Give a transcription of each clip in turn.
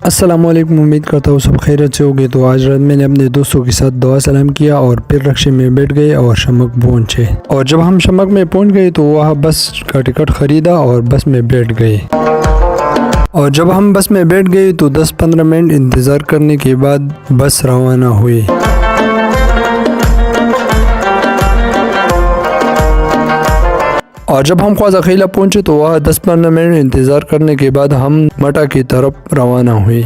अस्सलामुअलैकुम। उम्मीद करता हूँ सब खैरियत से होगी। तो आज रात मैंने अपने दोस्तों के साथ दुआ सलाम किया और फिर रक्शे में बैठ गए और शमक पहुँचे। और जब हम शमक में पहुँच गए तो वहाँ बस का टिकट ख़रीदा और बस में बैठ गए। और जब हम बस में बैठ गए तो 10-15 मिनट इंतज़ार करने के बाद बस रवाना हुई। और जब हम ख्वाजा खीला पहुँचे तो वहाँ 10-15 मिनट इंतज़ार करने के बाद हम मटा की तरफ रवाना हुए।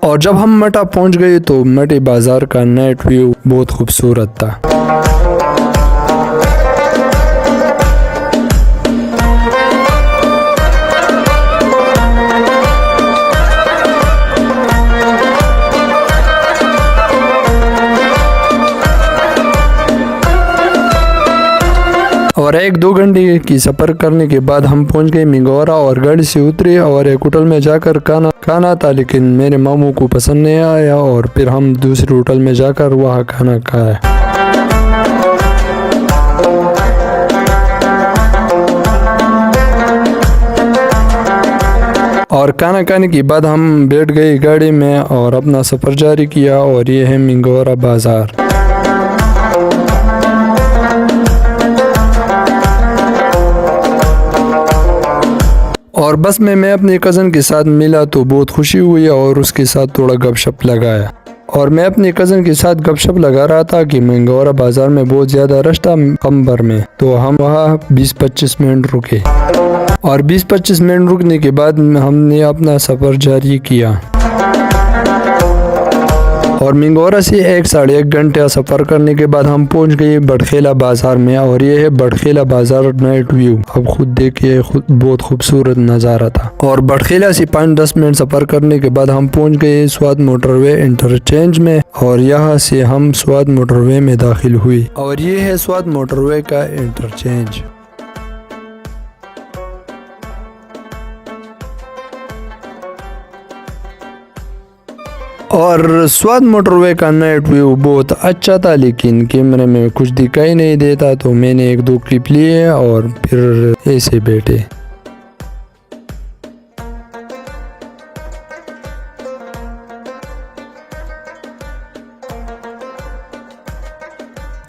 और जब हम मटा पहुँच गए तो मटी बाज़ार का नाइट व्यू बहुत खूबसूरत था। और 1-2 घंटे की सफ़र करने के बाद हम पहुंच गए मिंगोरा और गाड़ी से उतरे और एक होटल में जाकर खाना था, लेकिन मेरे मामू को पसंद नहीं आया और फिर हम दूसरे होटल में जाकर वहाँ खाना खाया। और खाना खाने के बाद हम बैठ गए गाड़ी में और अपना सफ़र जारी किया। और ये है मिंगोरा बाज़ार। और बस में मैं अपने कज़न के साथ मिला तो बहुत खुशी हुई और उसके साथ थोड़ा गपशप लगाया। और मैं अपने कज़न के साथ गपशप लगा रहा था कि मिंगोरा बाज़ार में बहुत ज़्यादा रश था कंबर में, तो हम वहाँ 20-25 मिनट रुके। और 20-25 मिनट रुकने के बाद हमने अपना सफ़र जारी किया। और मिंगोरा से 1-1.5 घंटे सफ़र करने के बाद हम पहुंच गए बड़खेला बाज़ार में। और ये है बड़खेला बाज़ार नाइट व्यू, अब खुद देखिए, बहुत खूबसूरत नज़ारा था। और बड़खेला से 5-10 मिनट सफ़र करने के बाद हम पहुंच गए स्वाद मोटरवे इंटरचेंज में। और यहाँ से हम स्वाद मोटरवे में दाखिल हुई। और ये है स्वाद मोटरवे का इंटरचेंज। और स्वाद मोटरवे का नाइट व्यू बहुत अच्छा था, लेकिन कैमरे में कुछ दिखाई नहीं देता, तो मैंने 1-2 क्लिप लिए और फिर ऐसे बैठे।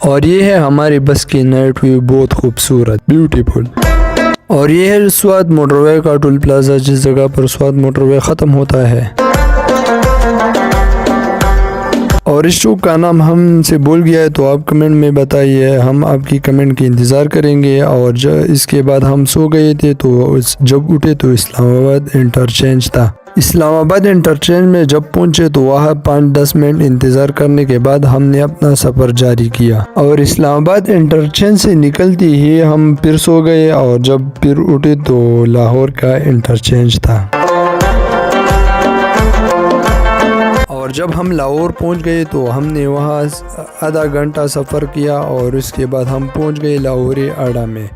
और ये है हमारी बस की नाइट व्यू, बहुत खूबसूरत, ब्यूटीफुल। और ये है स्वाद मोटरवे का टोल प्लाजा, जिस जगह पर स्वाद मोटरवे ख़त्म होता है। और इस शो का नाम हमसे भूल गया है तो आप कमेंट में बताइए, हम आपकी कमेंट की इंतज़ार करेंगे। और इसके बाद हम सो गए थे, तो जब उठे तो इस्लामाबाद इंटरचेंज था। इस्लामाबाद इंटरचेंज में जब पहुंचे तो वहाँ 5-10 मिनट इंतज़ार करने के बाद हमने अपना सफ़र जारी किया। और इस्लामाबाद इंटरचेंज से निकलते ही हम फिर सो गए और जब फिर उठे तो लाहौर का इंटरचेंज था। और जब हम लाहौर पहुंच गए तो हमने वहाँ आधा घंटा सफ़र किया और उसके बाद हम पहुंच गए लाहौरी अड्डा में।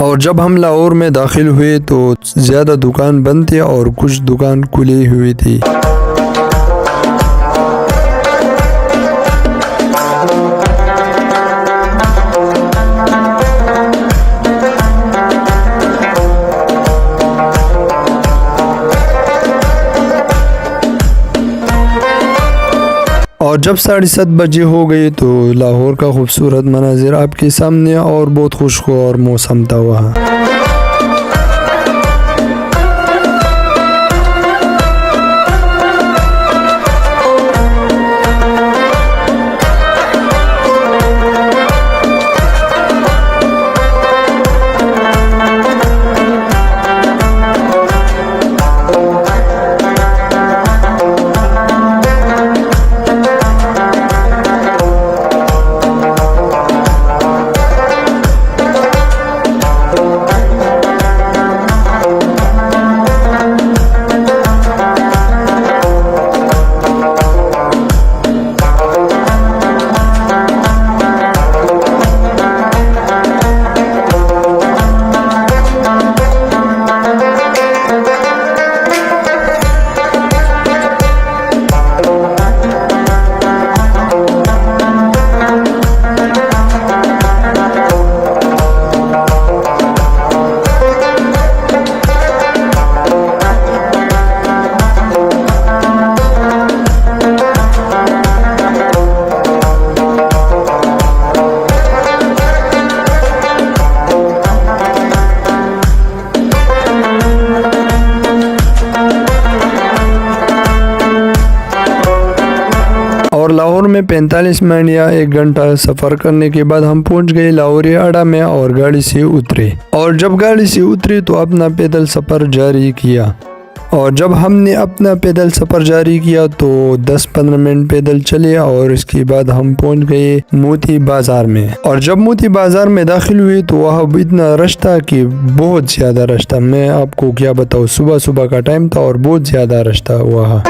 और जब हम लाहौर में दाखिल हुए तो ज़्यादा दुकान बंद थे और कुछ दुकान खुली हुई थी। और जब 7:30 बजे हो गए तो लाहौर का खूबसूरत मनाजिर आपके सामने और बहुत खुशगवार मौसम था वहाँ। में 45 मिनट या 1 घंटा सफ़र करने के बाद हम पहुंच गए लाहौरिया अड्डा में और गाड़ी से उतरे। और जब गाड़ी से उतरे तो अपना पैदल सफ़र जारी किया। और जब हमने अपना पैदल सफ़र जारी किया तो 10-15 मिनट पैदल चले और इसके बाद हम पहुंच गए मोती बाज़ार में। और जब मोती बाज़ार में दाखिल हुए तो वहाँ इतना रश था कि बहुत ज़्यादा रश था। मैं आपको क्या बताऊँ, सुबह सुबह का टाइम था और बहुत ज़्यादा रश था वहाँ।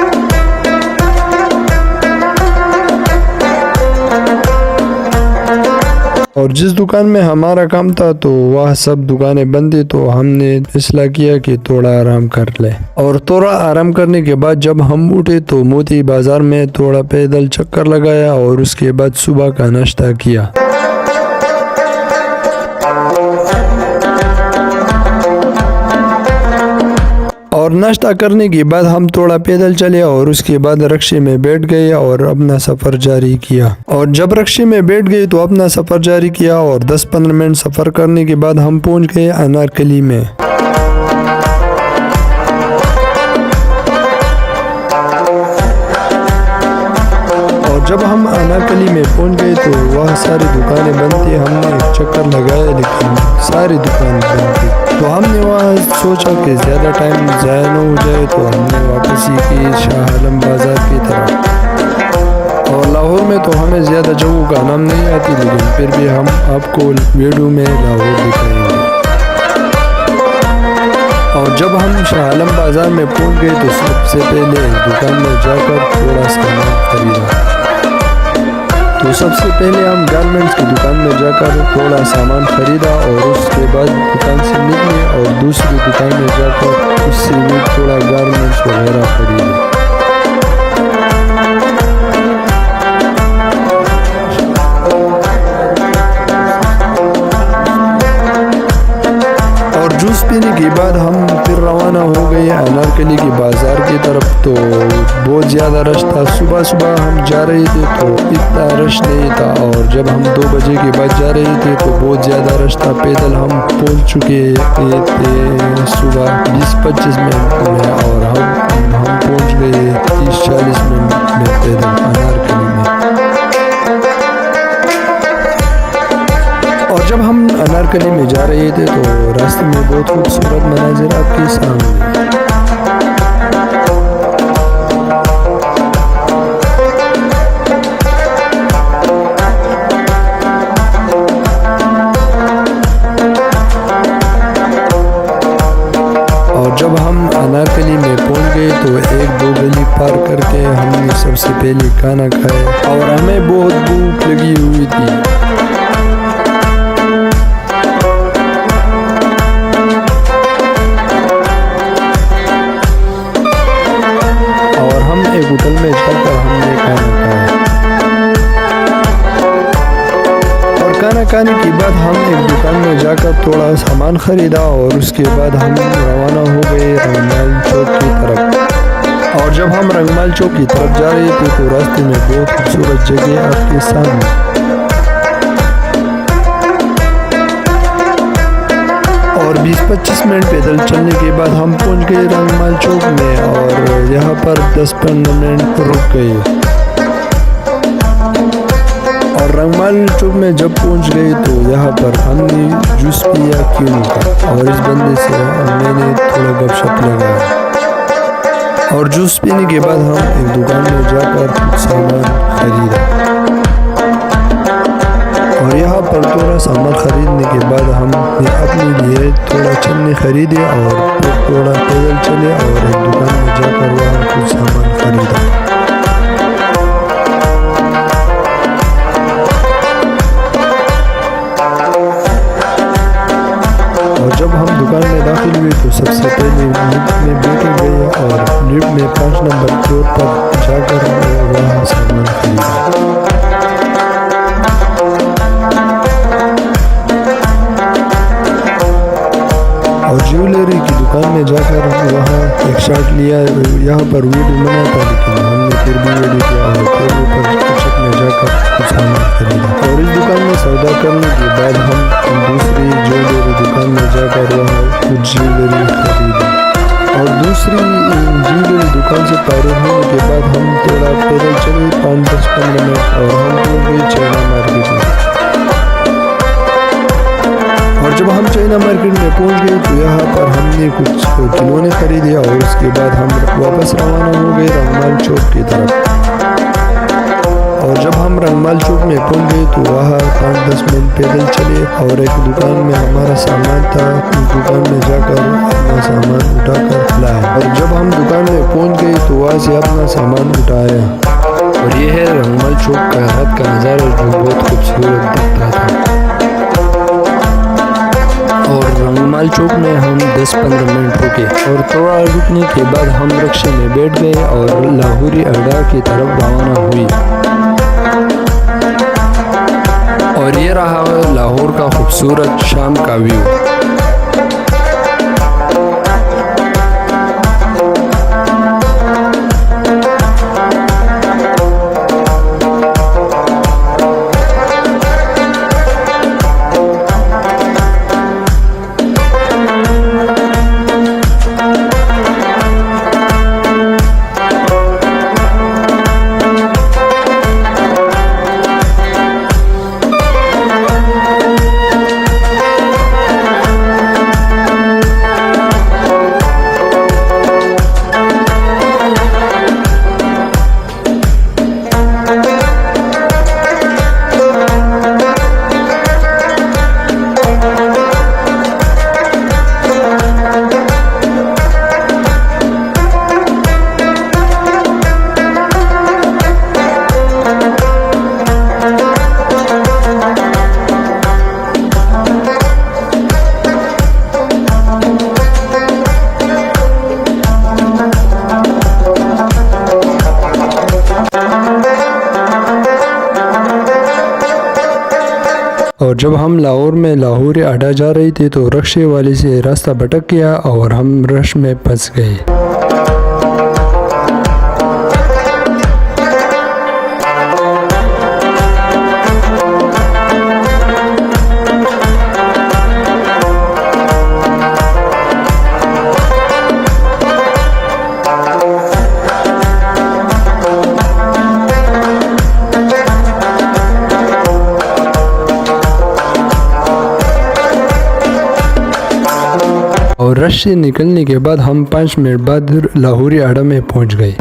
और जिस दुकान में हमारा काम था तो वह सब दुकानें बंद थी, तो हमने फैसला किया कि थोड़ा आराम कर ले। और थोड़ा आराम करने के बाद जब हम उठे तो मोती बाजार में थोड़ा पैदल चक्कर लगाया और उसके बाद सुबह का नाश्ता किया। और नाश्ता करने के बाद हम थोड़ा पैदल चले और उसके बाद रिक्शे में बैठ गए और अपना सफ़र जारी किया। और जब रिक्शे में बैठ गए तो अपना सफ़र जारी किया और 10-15 मिनट सफ़र करने के बाद हम पहुंच गए अनारकली में। और जब हम अनारकली में पहुंच गए तो वह सारी दुकानें बंद थी। हमने एक चक्कर लगाया लेकिन सारी दुकानें बंद थी। तो हमने वहाँ सोचा कि ज़्यादा टाइम ज़ाया न हो जाए, तो हमने वापसी की शाह आलम बाज़ार की तरफ। और लाहौर में तो हमें ज़्यादा जगहों का नाम नहीं आती, लेकिन फिर भी हम आपको वीडियो में लाहौर दिखाएंगे। और जब हम शाह आलम बाज़ार में पहुँच गए तो सबसे पहले दुकान में जाकर थोड़ा सामान खरीदा। तो सबसे पहले हम गारमेंट्स की दुकान में जाकर थोड़ा सामान खरीदा और उसके बाद दुकान से निकले और दूसरी दुकान में जाकर उससे भी थोड़ा गारमेंट्स वगैरह खरीदे। और जूस पीने के बाद हम फिर रवाना हो गए अनारकली की बाज़ार की तरफ। तो बहुत ज़्यादा रश था। सुबह सुबह हम जा रहे थे तो इतना रश नहीं था, और जब हम 2 बजे के बाद जा रहे थे तो बहुत ज़्यादा रश था। पैदल हम पहुंच चुके थे सुबह 20-25 मिनट में और हम पहुंच गए 30-40 मिनट में पैदल अनारकली में। और जब हम अनारकली में जा रहे थे तो रास्ते में बहुत खूबसूरत मनाजिर आपके सामने। और जब हम अनारकली में पहुंच गए तो 1-2 गली पार करके हमने सबसे पहले खाना खाया और हमें बहुत भूख लगी हुई थी। एक होटल में जाकर हमने खाना खाया और खाना खाने के बाद हम एक दुकान में जाकर थोड़ा सामान खरीदा और उसके बाद हम रवाना हो गए रंगमाल चौक की तरफ। और जब हम रंगमाल चौक की तरफ जा रहे थे तो रास्ते में बहुत खूबसूरत जगह आपके सामने। और 20-25 मिनट पैदल चलने के बाद हम पहुंच गए रंगमाल चौक में और यहाँ पर 10-15 मिनट रुक गए। और रंगमाल चौक में जब पहुंच गए तो यहाँ पर हमने जूस पिया क्यों का और इस बंदे से मैंने थोड़ा गपशप लगाया। और जूस पीने के बाद हम एक दुकान में जाकर कुछ सामान खरीदा और यहाँ पर थोड़ा सामान खरीदने के बाद हमने अपने लिए थोड़ा चन्नी खरीदे और फिर थोड़ा पैदल चले और एक दुकान में जाकर वहाँ कुछ सामान खरीदा। और जब हम दुकान में दाखिल हुए तो सबसे पहले लिफ्ट में बैठे गए और लिफ्ट में 5 नंबर फ्लोर पर जाकर वहाँ सामान खरीदा। और ज्वेलरी की दुकान में जाकर वहाँ एक शर्ट लिया। यहाँ पर वीडियो बना था लेकिन हमने फिर भी वीडियो किया और फिर ऊपर किचन में जाकर कुछ सामान खरीदा। और इस दुकान में सौदा करने के बाद हम दूसरी ज्वेलरी दुकान में जाकर वहाँ कुछ ज्वेलरी खरीदी। और दूसरी जी दुकान से फारिग होने के बाद हम थोड़ा पैदल चले 5-10-15 मिनट और हम पहुँच गए चाइना मार्केट में। और जब हम चाइना मार्केट में पहुँच गए तो यहाँ पर हमने कुछ खिलौने खरीदे और उसके बाद हम वापस रवाना हो गए रंगमाल चौक की तरफ। और जब हम रंगमाल चौक में पहुँच गए तो वहाँ 5-10 मिनट पैदल चले और एक दुकान में हमारा सामान था, उस दुकान में जाकर अपना सामान उठाकर लाए। और जब हम दुकान में पहुँच गए तो वहाँ से अपना सामान उठाया। और ये है रंगमाल चौक का रात का नज़ारा जो बहुत खूबसूरत दिखता था। और रंगमाल चौक में हम 10-15 मिनट रुके और थोड़ा रुकने के बाद हम रिक्शे में बैठ गए और लाहौरी अड्डा की तरफ रवाना हुई। और ये रहा लाहौर का खूबसूरत शाम का व्यू। और जब हम लाहौर में लाहौरी अड्डा जा रहे थे तो रिक्शे वाले से रास्ता भटक गया और हम रश में फंस गए। और रश से निकलने के बाद हम 5 मिनट बाद लाहौरी अड्डा में पहुंच गए।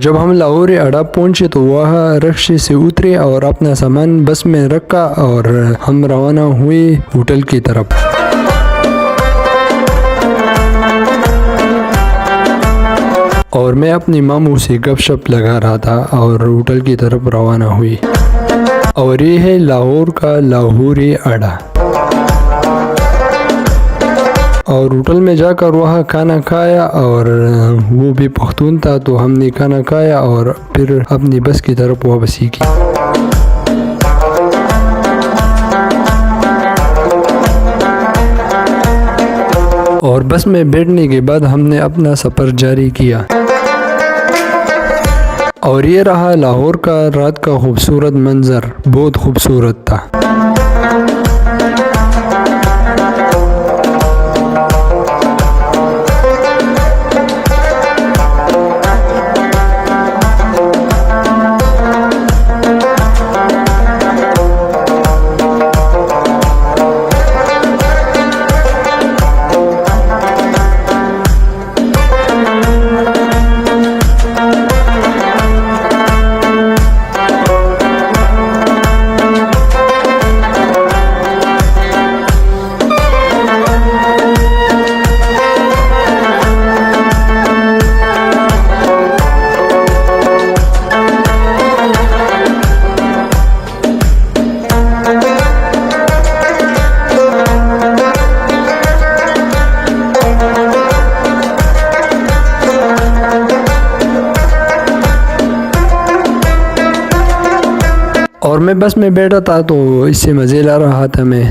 जब हम लाहौर अड्डा पहुंचे तो वहाँ रिक्शे से उतरे और अपना सामान बस में रखा और हम रवाना हुए होटल की तरफ। और मैं अपनी मामू से गपशप लगा रहा था और होटल की तरफ रवाना हुई। और ये है लाहौर का लाहौरी अड्डा। और होटल में जाकर वहाँ खाना खाया और वो भी पख्तून था तो हमने खाना खाया और फिर अपनी बस की तरफ वापसी की। और बस में बैठने के बाद हमने अपना सफ़र जारी किया। और ये रहा लाहौर का रात का खूबसूरत मंजर, बहुत खूबसूरत था। और मैं बस में बैठा था तो इससे मज़े ला रहा था मैं।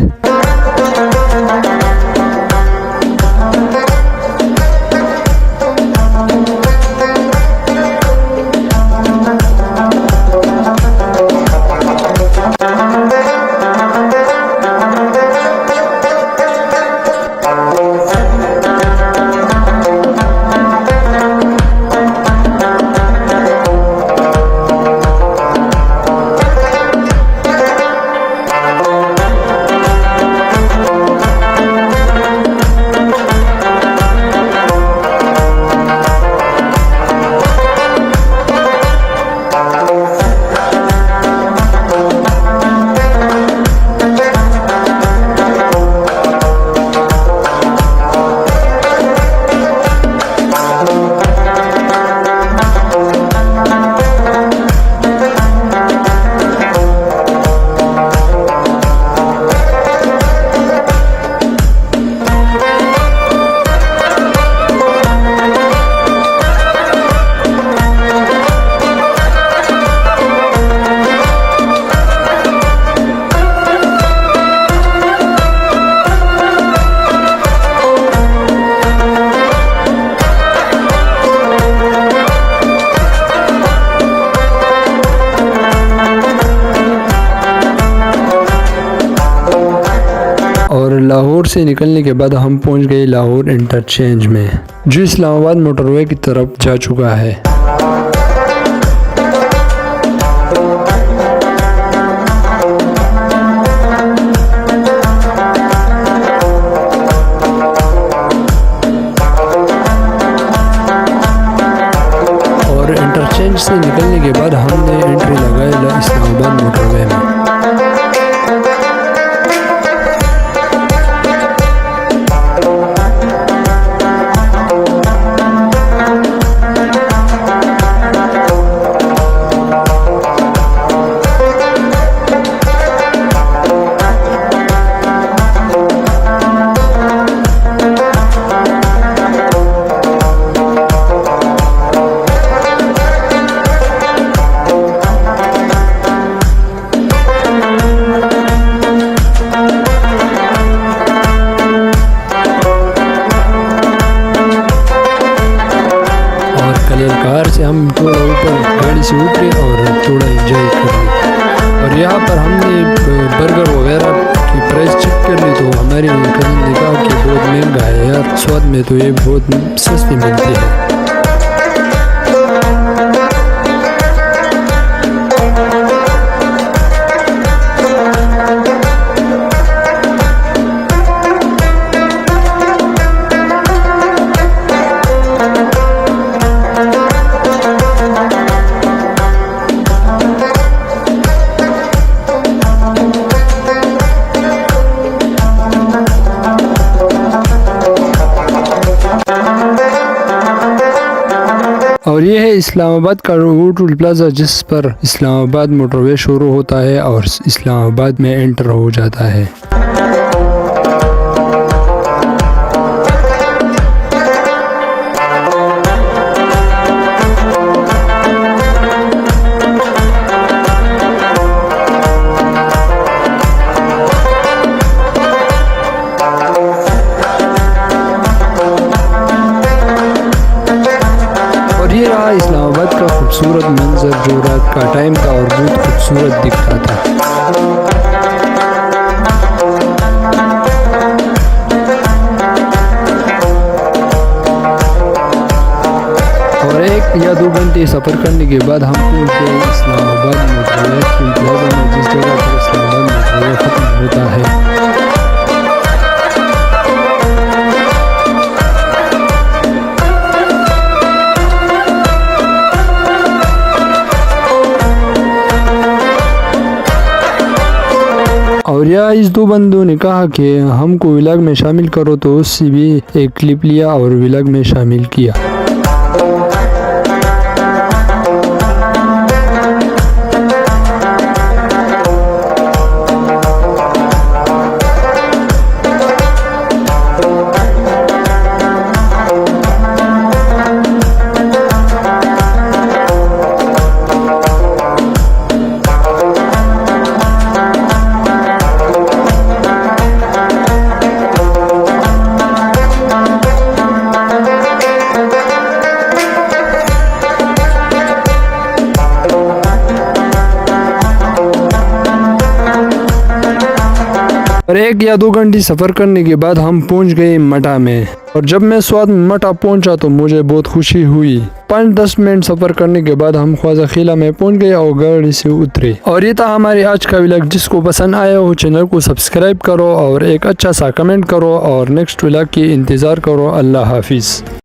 और लाहौर से निकलने के बाद हम पहुंच गए लाहौर इंटरचेंज में, जो इस्लामाबाद मोटरवे की तरफ जा चुका है। इंटरचेंज से निकलने के बाद हमने एंट्री लगाई इस्लामाबाद मोटरवे में। कार से हम थोड़ा ऊपर गाड़ी से उतरे और थोड़ा एंजॉय कर ली। और यहाँ पर हमने बर्गर वगैरह की प्राइस चेक कर ली तो हमारी कज़न ने कहा कि बहुत महंगा है यार, स्वाद में तो ये बहुत सस्ती मिलती है। और ये है इस्लामाबाद का वो टोल प्लाजा जिस पर इस्लामाबाद मोटरवे शुरू होता है और इस्लामाबाद में एंटर हो जाता है। ये रहा इस्लामाबाद का खूबसूरत मंजर जो रात का टाइम था और बहुत खूबसूरत दिख रहा था। और 1 या 2 घंटे सफ़र करने के बाद हम पहुंच गए इस्लामाबाद मोटरवे प्लाजा में, जिस जगह पर इस्लामाबाद मोटरवे खत्म होता है। और या इस 2 बंदों ने कहा कि हमको व्लॉग में शामिल करो, तो उससे भी एक क्लिप लिया और व्लॉग में शामिल किया। और 1 या 2 घंटे सफ़र करने के बाद हम पहुंच गए मटा में। और जब मैं स्वाद मटा पहुंचा तो मुझे बहुत खुशी हुई। 5-10 मिनट सफ़र करने के बाद हम ख्वाजा खिला में पहुंच गए और गाड़ी से उतरे। और ये था हमारे आज का व्लॉग। जिसको पसंद आया हो चैनल को सब्सक्राइब करो और एक अच्छा सा कमेंट करो और नेक्स्ट व्लॉग की इंतज़ार करो। अल्लाह हाफिज़।